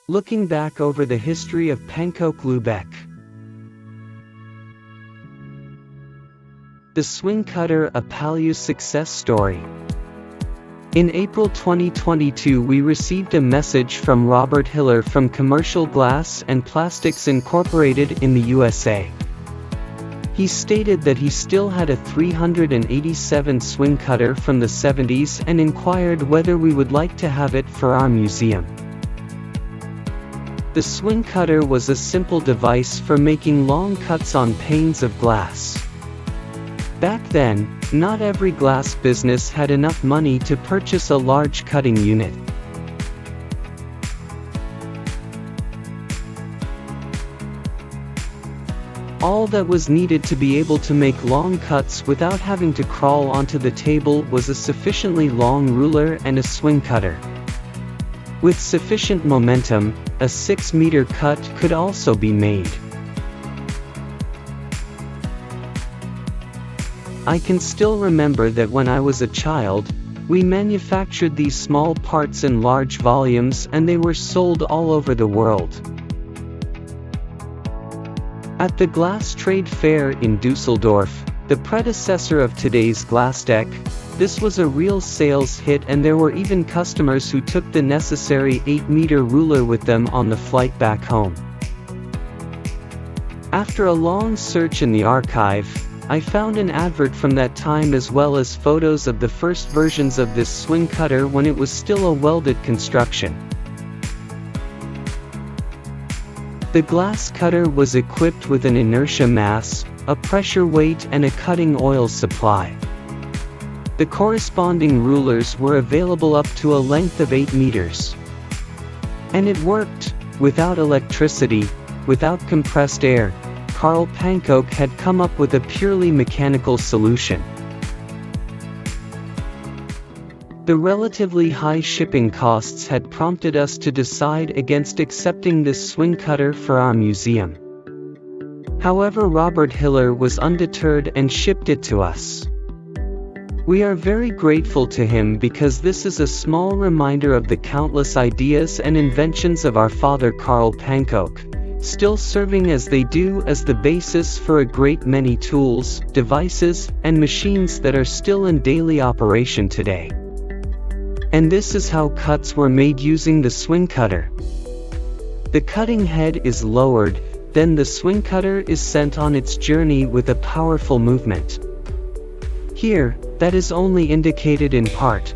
Looking back over the history of Pannkoke Luebeck. The Swing Cutter, a Palyu success story. In April 2022 we received a message from Robert Hiller from Commercial Glass and Plastics Incorporated in the USA. He stated that he still had a 387 swing cutter from the 70s and inquired whether we would like to have it for our museum. The swing cutter was a simple device for making long cuts on panes of glass. Back then, not every glass business had enough money to purchase a large cutting unit. All that was needed to be able to make long cuts without having to crawl onto the table was a sufficiently long ruler and a swing cutter. With sufficient momentum, a 6-meter cut could also be made. I can still remember that when I was a child, we manufactured these small parts in large volumes and they were sold all over the world. At the Glass Trade Fair in Dusseldorf, the predecessor of today's Glasstec, this was a real sales hit, and there were even customers who took the necessary 8-meter ruler with them on the flight back home. After a long search in the archive, I found an advert from that time as well as photos of the first versions of this swing cutter when it was still a welded construction. The glass cutter was equipped with an inertia mass, a pressure weight and a cutting oil supply. The corresponding rulers were available up to a length of 8 meters. And it worked, without electricity, without compressed air. Carl Pannkoke had come up with a purely mechanical solution. The relatively high shipping costs had prompted us to decide against accepting this swing cutter for our museum. However, Robert Hiller was undeterred and shipped it to us. We are very grateful to him because this is a small reminder of the countless ideas and inventions of our father Carl Pannkoke, still serving as they do as the basis for a great many tools, devices, and machines that are still in daily operation today. And this is how cuts were made using the swing cutter. The cutting head is lowered, then the swing cutter is sent on its journey with a powerful movement. Here, that is only indicated in part.